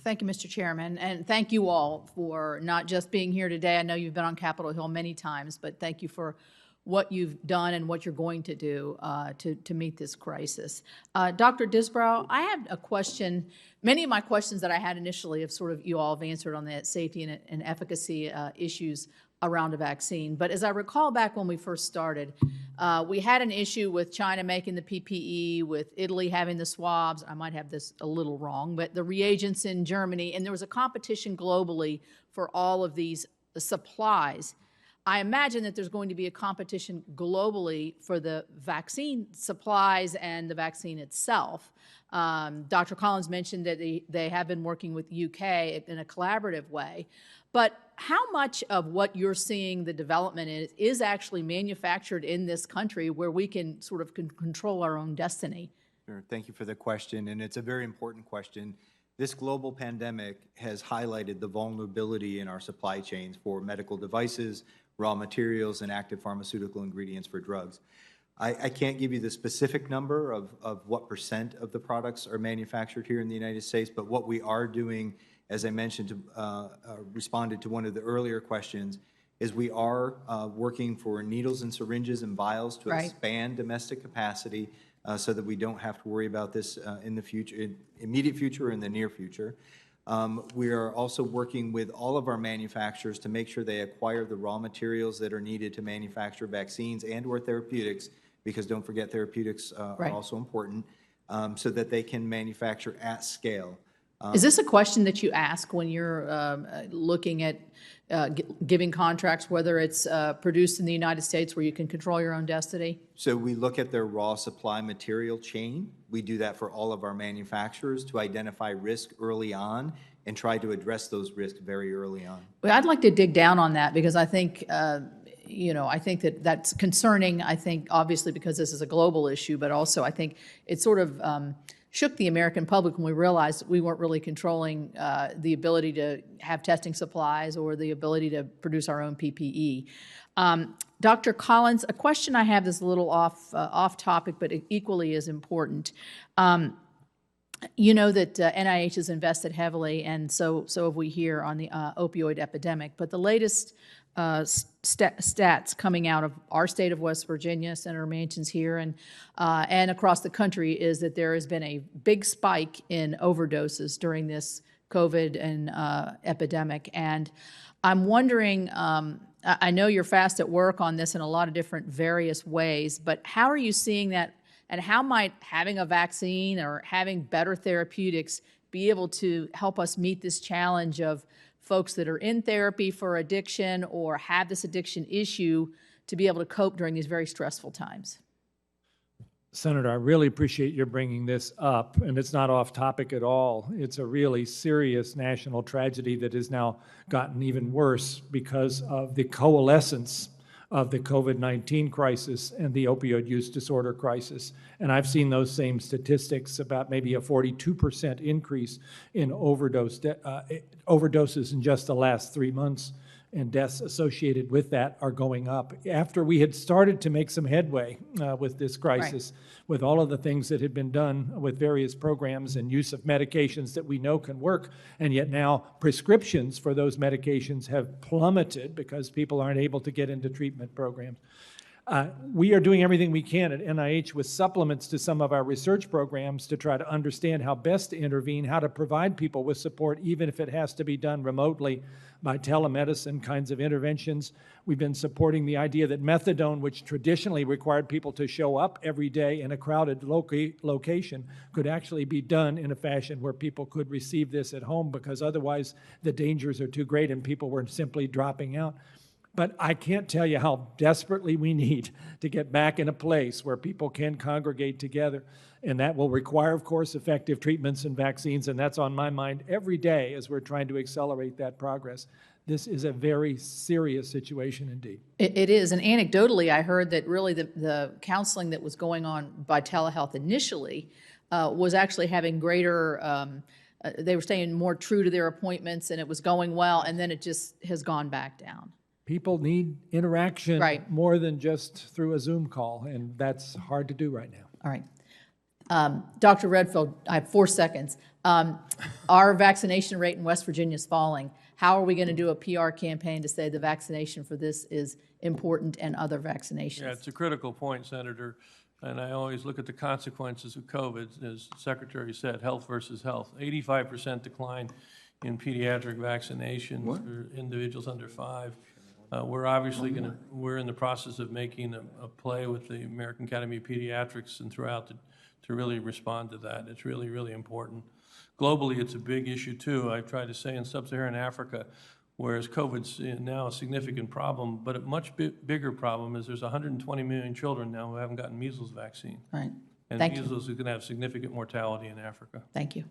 Thank you, Mr. Chairman, and thank you all for not just being here today. I know you've been on Capitol Hill many times, but thank you for what you've done and what you're going to do to meet this crisis. Dr. Disbrow, I have a question. Many of my questions that I had initially have sort of, you all have answered on the safety and efficacy issues around a vaccine. But as I recall back when we first started, we had an issue with China making the PPE, with Italy having the swabs. I might have this a little wrong, but the reagents in Germany, and there was a competition globally for all of these supplies. I imagine that there's going to be a competition globally for the vaccine supplies and the vaccine itself. Dr. Collins mentioned that they have been working with the UK in a collaborative way. But how much of what you're seeing the development is actually manufactured in this country where we can sort of control our own destiny? Sure. Thank you for the question, and it's a very important question. This global pandemic has highlighted the vulnerability in our supply chains for medical devices, raw materials, and active pharmaceutical ingredients for drugs. I can't give you the specific number of what % of the products are manufactured here in the United States, but what we are doing, as I mentioned, responded to one of the earlier questions, is we are working for needles and syringes and vials to expand domestic capacity so that we don't have to worry about this in the future, immediate future or in the near future. We are also working with all of our manufacturers to make sure they acquire the raw materials that are needed to manufacture vaccines and or therapeutics, because don't forget therapeutics are also important, so that they can manufacture at scale. Is this a question that you ask when you're looking at giving contracts, whether it's produced in the United States where you can control your own destiny? So we look at their raw supply material chain. We do that for all of our manufacturers to identify risk early on and try to address those risks very early on. Well, I'd like to dig down on that because I think, I think that's concerning, I think, obviously, because this is a global issue, but also I think it sort of shook the American public when we realized we weren't really controlling the ability to have testing supplies or the ability to produce our own PPE. Dr. Collins, a question I have is a little off topic, but equally as important. You know that NIH has invested heavily, and so have we here on the opioid epidemic. But the latest stats coming out of our state of West Virginia, Senator Manchin's here, and across the country is that there has been a big spike in overdoses during this COVID and epidemic. And I'm wondering, I know you're fast at work on this in a lot of different various ways, but how are you seeing that, and how might having a vaccine or having better therapeutics be able to help us meet this challenge of folks that are in therapy for addiction or have this addiction issue to be able to cope during these very stressful times? Senator, I really appreciate your bringing this up, and it's not off topic at all. It's a really serious national tragedy that has now gotten even worse because of the coalescence of the COVID-19 crisis and the opioid use disorder crisis. And I've seen those same statistics about maybe a 42% increase in overdoses in just the last 3 months, and deaths associated with that are going up. After we had started to make some headway with this crisis, with all of the things that had been done with various programs and use of medications that we know can work, and yet now prescriptions for those medications have plummeted because people aren't able to get into treatment programs. We are doing everything we can at NIH with supplements to some of our research programs to try to understand how best to intervene, how to provide people with support, even if it has to be done remotely by telemedicine kinds of interventions. We've been supporting the idea that methadone, which traditionally required people to show up every day in a crowded location, could actually be done in a fashion where people could receive this at home, because otherwise the dangers are too great and people were simply dropping out. But I can't tell you how desperately we need to get back in a place where people can congregate together. And that will require, of course, effective treatments and vaccines. And that's on my mind every day as we're trying to accelerate that progress. This is a very serious situation indeed. It is. And anecdotally, I heard that really the counseling that was going on by telehealth initially was actually having greater, they were staying more true to their appointments, and it was going well. And then it just has gone back down. People need interaction more than just through a Zoom call, and that's hard to do right now. All right. Dr. Redfield, I have 4 seconds. Our vaccination rate in West Virginia is falling. How are we going to do a PR campaign to say the vaccination for this is important and other vaccinations? Yeah, it's a critical point, Senator, and I always look at the consequences of COVID. As the Secretary said, health versus health. 85% decline in pediatric vaccinations for individuals under 5. We're obviously we're in the process of making a play with the American Academy of Pediatrics and throughout to really respond to that. It's really, really important. Globally, it's a big issue too. I try to say in sub-Saharan Africa, whereas COVID's now a significant problem, but a much bigger problem is there's 120 million children now who haven't gotten measles vaccine. Right. And Thank you. measles is going to have significant mortality in Africa. Thank you.